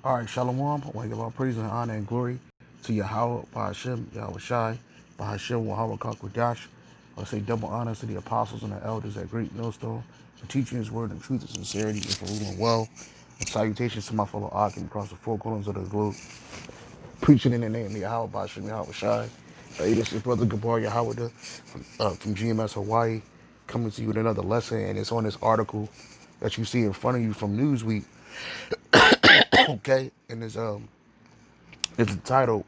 All right, Shalom. I want to give all praise and honor and glory to Yahweh, Bahashem, Yahweh Shai, Bahashem, Wahawah Kakwadash. I say double honors to the apostles and the elders at Great Millstone for teaching his word in truth and sincerity and for ruling well. And salutations to my fellow Akim across the four corners of the globe, preaching in the name of Yahweh, Bahashem, Yahweh Shai. Hey, this is Brother Gabar Yahweh from GMS Hawaii coming to you with another lesson, and it's on this article that you see in front of you from Newsweek, okay? And it's entitled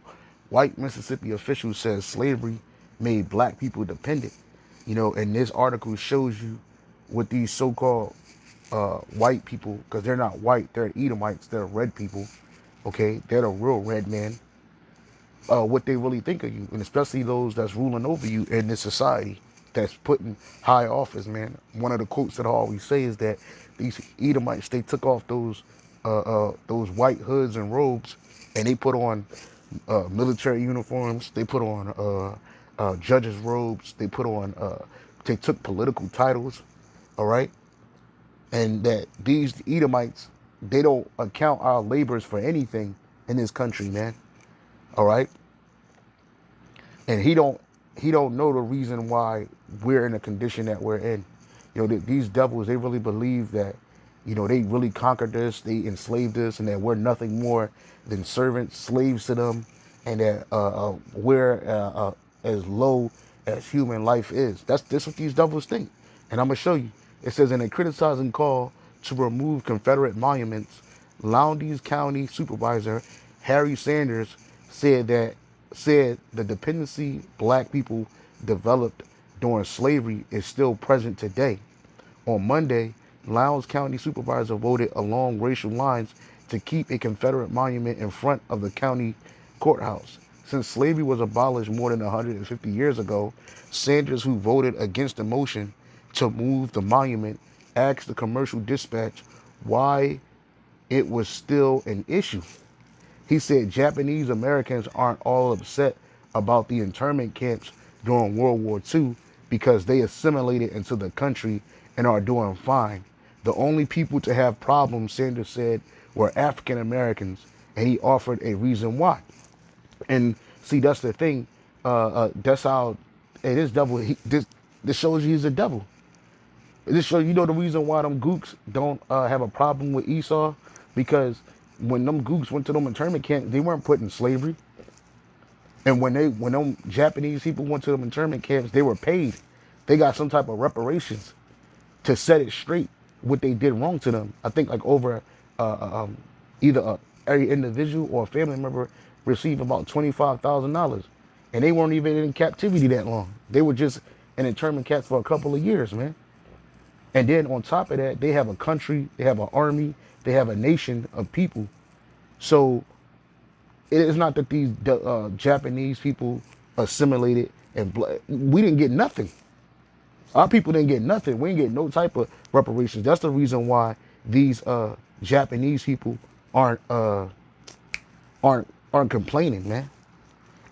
White Mississippi Official Says Slavery Made Black People Dependent. You know, and this article shows you what these so-called white people, because they're not white, they're Edomites, they're red people, okay? They're the real red man, what they really think of you, and especially those that's ruling over you in this society that's putting high office, man. One of the quotes that I always say is that these Edomites, they took off those white hoods and robes, and they put on military uniforms. They put on judges' robes. They took political titles, all right? And that these Edomites, they don't account our labors for anything in this country, man, all right? And he don't know the reason why we're in the condition that we're in. You know, these devils, they really believe that, you know, they really conquered us, they enslaved us, and that we're nothing more than servants, slaves to them, and that we're as low as human life is. That's what these devils think. And I'm gonna show you. It says in a criticizing call to remove Confederate monuments, Lowndes County Supervisor Harry Sanders said that said the dependency black people developed during slavery is still present today. On Monday, Lowndes County Supervisor voted along racial lines to keep a Confederate monument in front of the county courthouse. Since slavery was abolished more than 150 years ago, Sanders, who voted against the motion to move the monument, asked the Commercial Dispatch why it was still an issue. He said Japanese Americans aren't all upset about the internment camps during World War II because they assimilated into the country and are doing fine. The only people to have problems, Sanders said, were African Americans, and he offered a reason why. And see, that's the thing. That's how. Hey, this devil. This shows you he's a devil. This shows you know the reason why them gooks don't have a problem with Esau, because when them gooks went to them internment camps, they weren't put in slavery. And when them Japanese people went to them internment camps, they were paid. They got some type of reparations to set it straight what they did wrong to them. I think like over either every individual or a family member received about $25,000, and they weren't even in captivity that long. They were just in internment camps for a couple of years, man. And then on top of that, they have a country, they have an army, they have a nation of people. So it is not that these Japanese people assimilated and we didn't get nothing. Our people didn't get nothing. We didn't get no type of reparations. That's the reason why these Japanese people aren't complaining, man.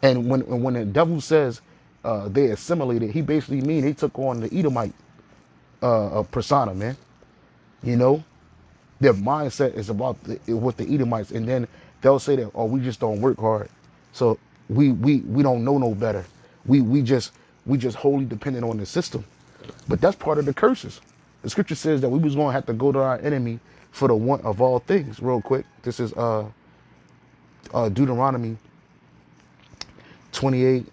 And when the devil says they assimilated, he basically mean they took on the Edomite persona, man. You know, their mindset is about with the Edomites, and then they'll say that, oh, we just don't work hard, so we don't know no better. We just wholly dependent on the system. But that's part of the curses. The scripture says that we was gonna have to go to our enemy for the want of all things. Real quick, this is Deuteronomy 28.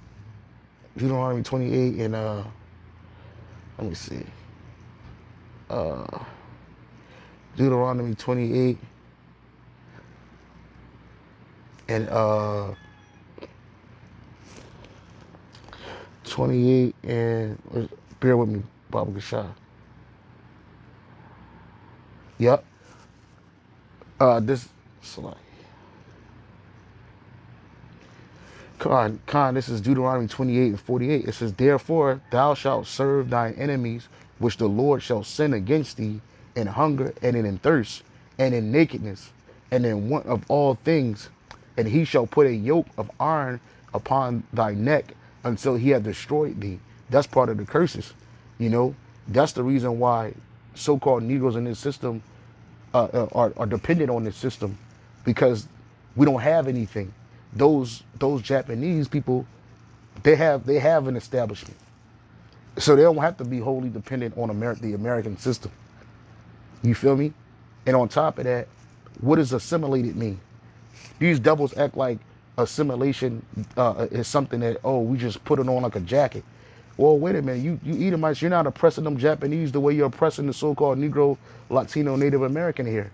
Deuteronomy 28 and let me see. Deuteronomy 28 and 28 and bear with me, Baba Gashah. Yep. This slide. This is Deuteronomy 28 and 48. It says, therefore thou shalt serve thine enemies, which the Lord shall send against thee, in hunger and in thirst and in nakedness and in want of all things. And he shall put a yoke of iron upon thy neck until he have destroyed thee. That's part of the curses. You know, that's the reason why so-called Negroes in this system are dependent on this system, because we don't have anything. Those Japanese people, they have an establishment, so they don't have to be wholly dependent on the American system. You feel me? And on top of that, what does assimilated mean? These devils act like assimilation is something that, oh, we just put it on like a jacket. Well, wait a minute. You Edomites, you're not oppressing them Japanese the way you're oppressing the so-called Negro, Latino, Native American here.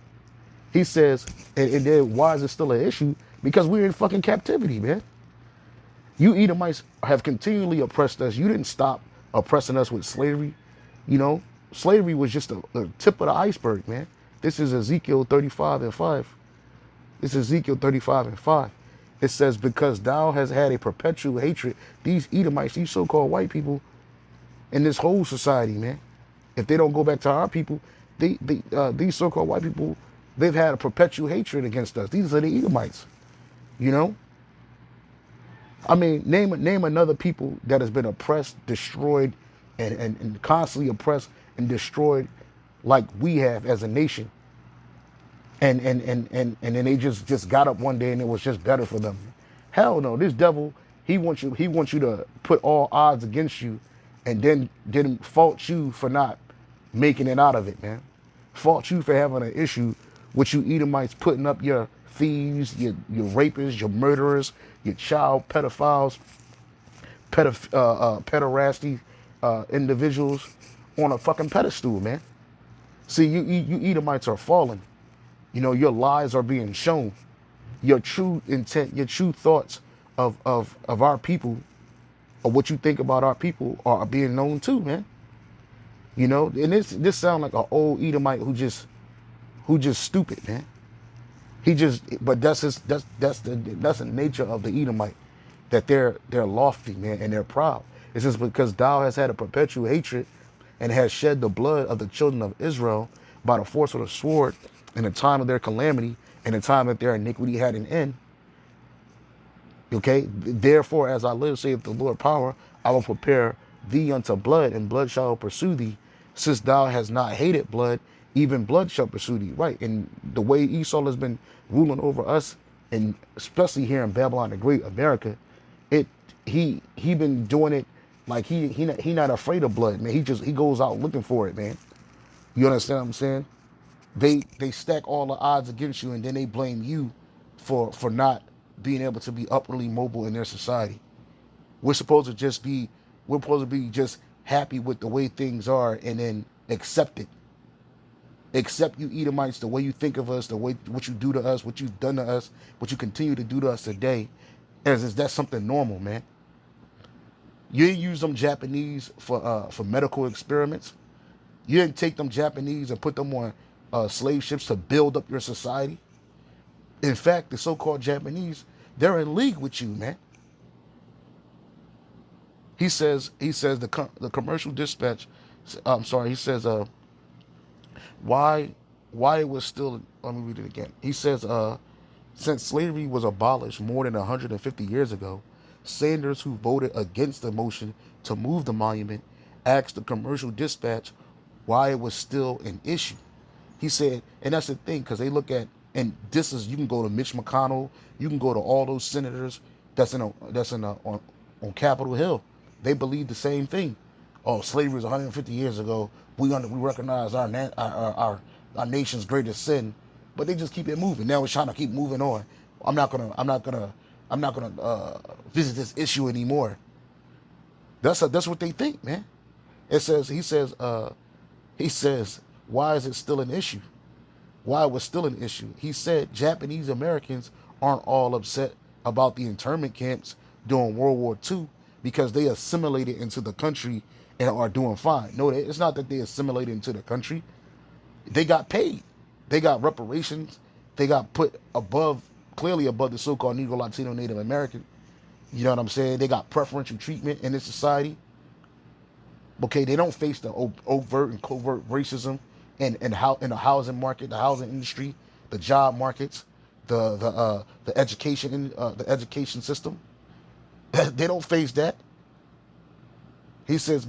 He says, and then why is it still an issue? Because we're in fucking captivity, man. You Edomites have continually oppressed us. You didn't stop oppressing us with slavery. You know, slavery was just a tip of the iceberg, man. This is Ezekiel 35 and 5. This is Ezekiel 35 and 5. It says, because thou has had a perpetual hatred, these Edomites, these so-called white people, in this whole society, man. If they don't go back to our people, these so-called white people, they've had a perpetual hatred against us. These are the Edomites, you know? I mean, name another people that has been oppressed, destroyed, and constantly oppressed and destroyed like we have as a nation. And then they just got up one day and it was just better for them. Hell no, this devil, he wants you to put all odds against you and then didn't fault you for not making it out of it, man. Fault you for having an issue with you Edomites putting up your thieves, your rapists, your murderers, your child pedophiles, pederasty individuals on a fucking pedestal, man. See, you Edomites are falling. You know, your lies are being shown. Your true intent, your true thoughts of our people, or what you think about our people, are being known too, man. You know, and this sound like an old Edomite who just stupid, man. But that's the nature of the Edomite, that they're lofty, man, and they're proud. It's just because thou has had a perpetual hatred and has shed the blood of the children of Israel by the force of the sword in the time of their calamity and the time that their iniquity had an end. Okay, therefore, as I live, saith the Lord power, I will prepare thee unto blood, and blood shall pursue thee. Since thou hast not hated blood, even blood shall pursue thee. Right, and the way Esau has been ruling over us, and especially here in Babylon, the Great America, he been doing it like he not afraid of blood, man. He goes out looking for it, man. You understand what I'm saying? They stack all the odds against you, and then they blame you for not being able to be upwardly mobile in their society. We're supposed to just be we're supposed to be just happy with the way things are, and then accept it. Accept, you Edomites, the way you think of us, the way what you do to us, what you've done to us, what you continue to do to us today, as is that something normal, man. You didn't use them Japanese for medical experiments. You didn't take them Japanese and put them on slave ships to build up your society. In fact, the so-called Japanese, they're in league with you, man. The commercial dispatch. I'm sorry. He says why it was still. Let me read it again. He says since slavery was abolished more than 150 years ago, Sanders, who voted against the motion to move the monument, asked the commercial dispatch why it was still an issue. He said, and that's the thing, because they look at, and this is, you can go to Mitch McConnell, you can go to all those senators on Capitol Hill. They believe the same thing. Oh, slavery was 150 years ago. We recognize our nation's greatest sin, but they just keep it moving. Now we're trying to keep moving on. I'm not gonna visit this issue anymore. That's what they think, man. He says, why is it still an issue? Why it was still an issue? He said Japanese Americans aren't all upset about the internment camps during World War II because they assimilated into the country and are doing fine. No, it's not that they assimilated into the country. They got paid. They got reparations. They got put clearly above the so-called Negro, Latino, Native American. You know what I'm saying? They got preferential treatment in this society. Okay, they don't face the overt and covert racism in the housing market, the housing industry, the job markets, the education system. They don't face that. He says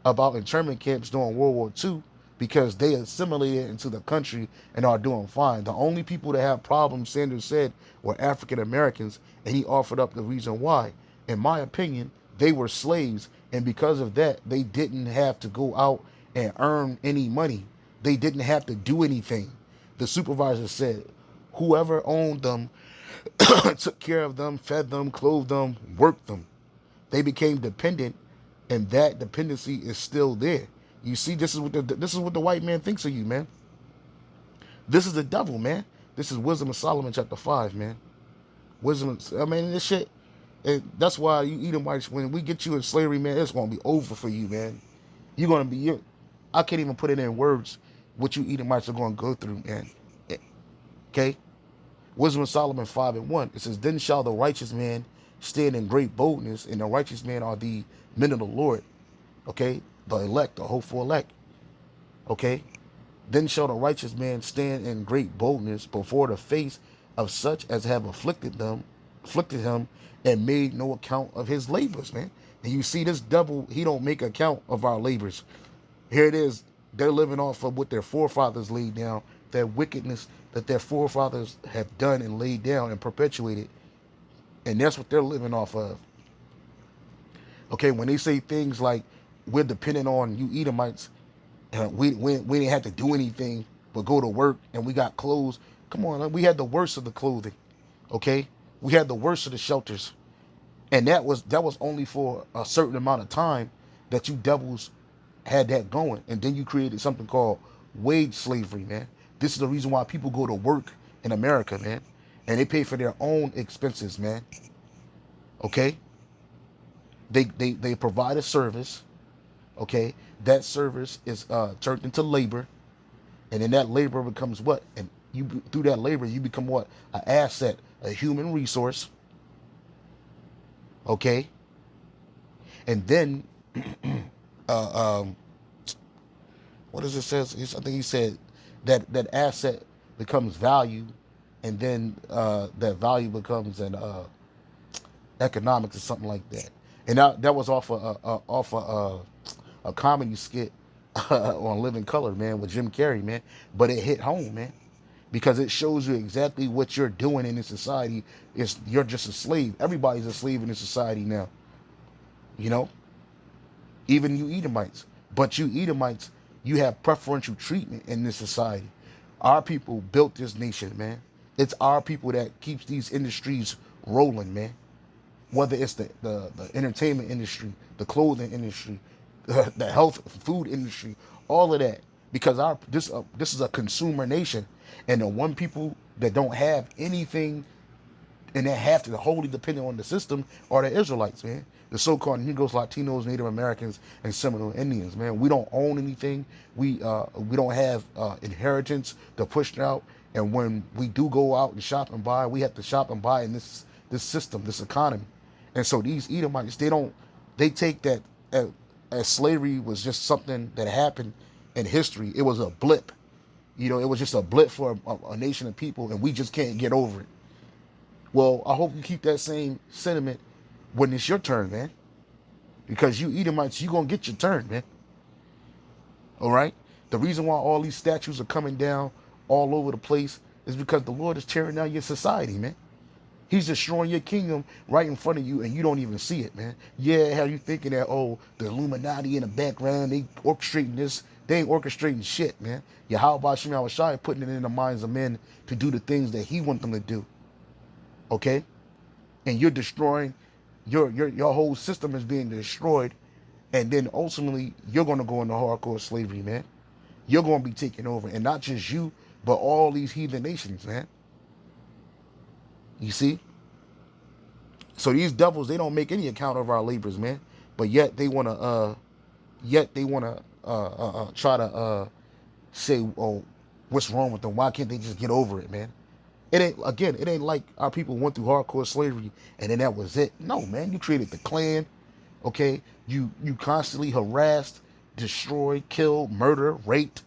about internment camps during World War II because they assimilated into the country and are doing fine. The only people that have problems, Sanders said, were African Americans, and he offered up the reason why. In my opinion, they were slaves, and because of that, they didn't have to go out and earn any money. They didn't have to do anything. The supervisor said, whoever owned them took care of them, fed them, clothed them, worked them. They became dependent, and that dependency is still there. You see, this is what the white man thinks of you, man. This is the devil, man. This is Wisdom of Solomon, chapter 5, man. I mean, this shit. That's why you Edomites, when we get you in slavery, man, it's gonna be over for you, man. You're gonna be. I can't even put it in words what you Edomites are gonna go through, man. Okay. Wisdom of Solomon 5:1. It says, "Then shall the righteous man stand in great boldness, and the righteous man are the men of the Lord." Okay, the elect, the hopeful elect. Okay, then shall the righteous man stand in great boldness before the face of such as have afflicted him, and made no account of his labors, man. And you see, this devil, he don't make account of our labors. Here it is. They're living off of what their forefathers laid down, that wickedness that their forefathers have done and laid down and perpetuated. And that's what they're living off of. Okay, when they say things like, we're dependent on you Edomites, we didn't have to do anything but go to work, and we got clothes. Come on, we had the worst of the clothing. Okay, we had the worst of the shelters, and that was only for a certain amount of time that you devils had that going, and then you created something called wage slavery, man. This is the reason why people go to work in America, man, and they pay for their own expenses, man. Okay, they provide a service. Okay, that service is turned into labor, and then that labor becomes what? And you, through that labor, you become what? An asset, a human resource. Okay, and then what does it says? I think he said that asset becomes value, and then that value becomes an economics or something like that. And that was off a comedy skit on Living Color, man, with Jim Carrey, man. But it hit home, man, because it shows you exactly what you're doing in this society. You're just a slave. Everybody's a slave in this society now. You know, even you Edomites. But you Edomites, you have preferential treatment in this society. Our people built this nation, man. It's our people that keeps these industries rolling, man. Whether it's the entertainment industry, the clothing industry, the health food industry, all of that. Because this is a consumer nation, and the one people that don't have anything and that have to wholly depend on the system are the Israelites, man. The so-called Negroes, Latinos, Native Americans, and Seminole Indians, man. We don't own anything. We don't have inheritance to push out. And when we do go out and shop and buy, we have to shop and buy in this system, this economy. And so these Edomites, they take that as slavery was just something that happened in history. It was a blip. You know, it was just a blip for a nation of people, and we just can't get over it. Well, I hope you keep that same sentiment when it's your turn, man. Because you Edomites, you're going to get your turn, man. All right? The reason why all these statues are coming down all over the place is because the Lord is tearing down your society, man. He's destroying your kingdom right in front of you, and you don't even see it, man. Yeah, how you thinking that, oh, the Illuminati in the background, they orchestrating this. They ain't orchestrating shit, man. Yahweh Shem Yahushua putting it in the minds of men to do the things that he wants them to do. Okay? And you're destroying, your whole system is being destroyed, and then ultimately, you're going to go into hardcore slavery, man. You're going to be taken over, and not just you, but all these heathen nations, man. You see? So these devils, they don't make any account of our labors, man. But yet they want to try to say, oh, what's wrong with them? Why can't they just get over it, man? It ain't like our people went through hardcore slavery and then that was it. No, man, you created the Klan, okay? You constantly harassed, destroyed, killed, murdered, raped.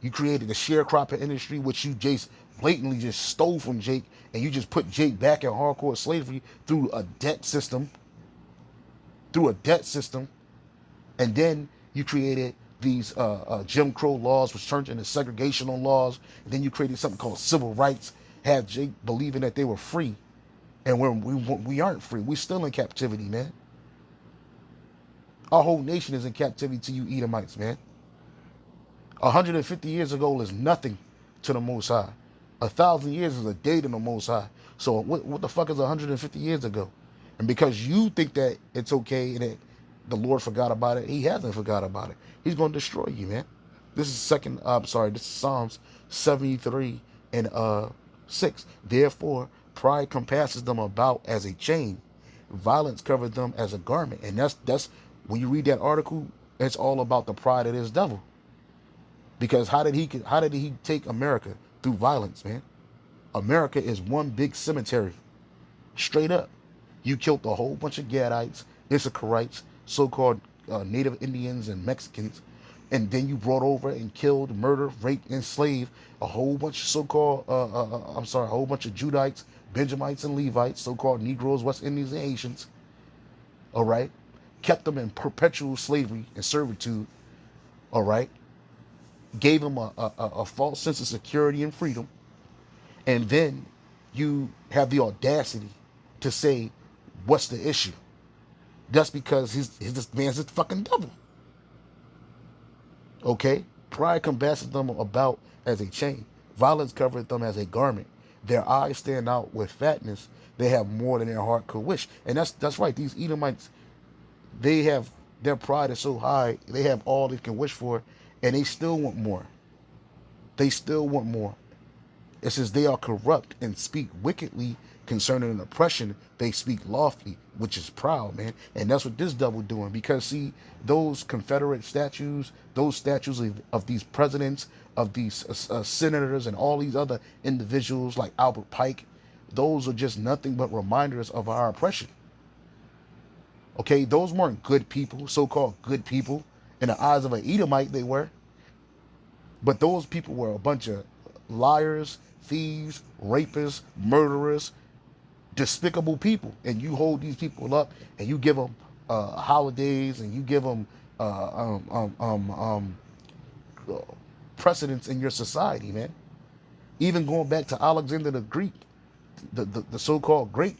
You created the sharecropping industry, which you just blatantly just stole from Jake, and you just put Jake back in hardcore slavery through a debt system. And then you created these Jim Crow laws, which turned into segregational laws. And then you created something called civil rights. Had Jake believing that they were free, and we aren't free. We're still in captivity, man. Our whole nation is in captivity to you Edomites, man. 150 years ago is nothing to the Most High. 1,000 years is a day to the Most High. So what the fuck is 150 years ago? And because you think that it's okay and that the Lord forgot about it, He hasn't forgot about it. He's going to destroy you, man. This is this is Psalms 73 and 6. Therefore, pride compasses them about as a chain. Violence covers them as a garment. And that's when you read that article, it's all about the pride of this devil. Because how did he take America? Through violence, man. America is one big cemetery. Straight up. You killed a whole bunch of Gadites, Issacharites, so-called Native Indians and Mexicans. And then you brought over and killed, murdered, raped, enslaved a whole bunch of so-called, a whole bunch of Judites, Benjamites, and Levites, so-called Negroes, West Indians, and Haitians. All right? Kept them in perpetual slavery and servitude. All right? Gave them a false sense of security and freedom. And then you have the audacity to say, what's the issue? That's because this man's a fucking devil. Okay? Pride compasses them about as a chain. Violence covers them as a garment. Their eyes stand out with fatness. They have more than their heart could wish. And that's right. These Edomites, their pride is so high. They have all they can wish for, and they still want more. They still want more. It says they are corrupt and speak wickedly concerning an oppression. They speak lawfully, which is proud, man. And that's what this devil doing. Because see, those Confederate statues, those statues of these presidents, of these senators, and all these other individuals like Albert Pike, those are just nothing but reminders of our oppression. Okay, those weren't good people, so-called good people. In the eyes of an Edomite, they were. But those people were a bunch of liars, thieves, rapists, murderers, despicable people. And you hold these people up and you give them holidays and you give them precedence in your society, man. Even going back to Alexander the Greek, the so-called great,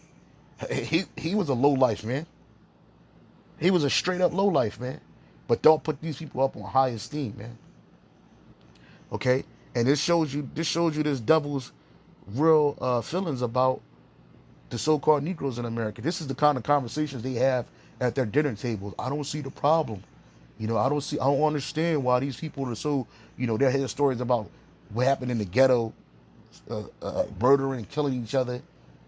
he was a low life, man. He was a straight up low life, man. But don't put these people up on high esteem, man. Okay? And this shows you this devil's real feelings about the so-called Negroes in America. This is the kind of conversations they have at their dinner tables. I don't see the problem. I don't understand why these people are so, they're hearing stories about what happened in the ghetto, murdering and killing each other,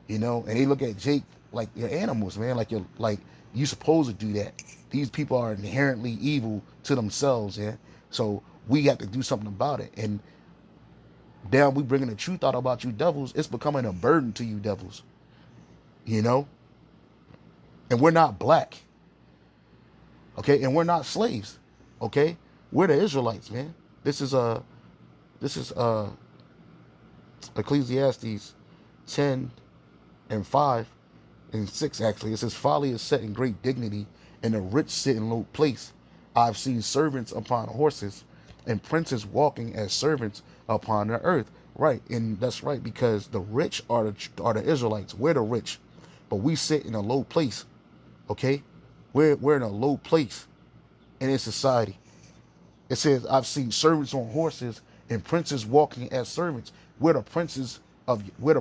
and they look at Jake like you're animals, man. Like you supposed to do that. These people are inherently evil to themselves, yeah. So we have to do something about it. And now we bringing the truth out about you devils. It's becoming a burden to you devils, And we're not black, okay? And we're not slaves, okay? We're the Israelites, man. This is Ecclesiastes 10 and 5 and 6, actually. It says, folly is set in great dignity, and the rich sit in low place. I've seen servants upon horses, and princes walking as servants upon the earth. Right, and that's right, because the rich are the Israelites. We're the rich, but we sit in a low place, okay? We're in a low place in this society. It says, I've seen servants on horses and princes walking as servants. We're the princes of Yahweh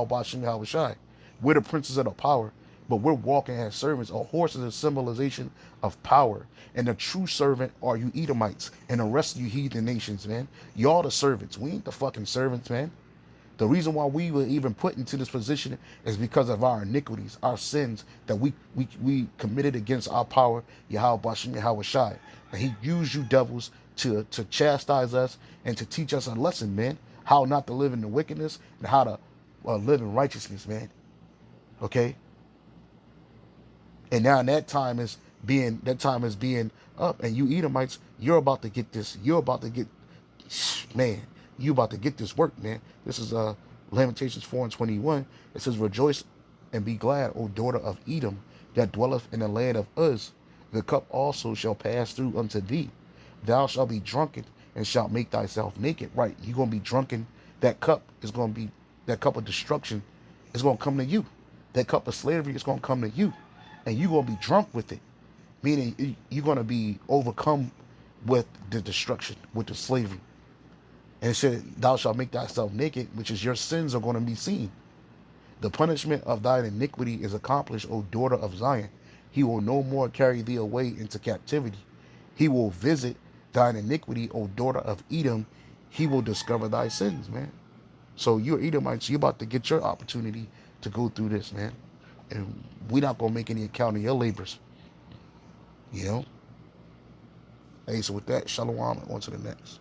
Bashem Yahweh Shai. We're the princes of the power, but we're walking as servants. A horse is a symbolization of power. And the true servant are you Edomites and the rest of you heathen nations, man. Y'all the servants. We ain't the fucking servants, man. The reason why we were even put into this position is because of our iniquities, our sins that we committed against our power, Yahweh Bashem Yahweh Shai. And he used you devils to chastise us and to teach us a lesson, man. How not to live in the wickedness and how to live in righteousness, man. Okay? And now that time is being up. And you Edomites, you're about to get this. You about to get this work, man. This is Lamentations 4:21. It says, rejoice and be glad, O daughter of Edom, that dwelleth in the land of Uz. The cup also shall pass through unto thee. Thou shalt be drunken and shalt make thyself naked. Right, you're gonna be drunken. That cup is gonna be, that cup of destruction is gonna come to you. That cup of slavery is gonna come to you, and you're gonna be drunk with it. Meaning you're gonna be overcome with the destruction, with the slavery. And it said, thou shalt make thyself naked, which is your sins are gonna be seen. The punishment of thine iniquity is accomplished, O daughter of Zion. He will no more carry thee away into captivity. He will visit thine iniquity, O daughter of Edom. He will discover thy sins, man. So you're Edomites, you're about to get your opportunity to go through this, man. And we're not going to make any account of your labors, you know? Hey, so with that, shalom, on to the next.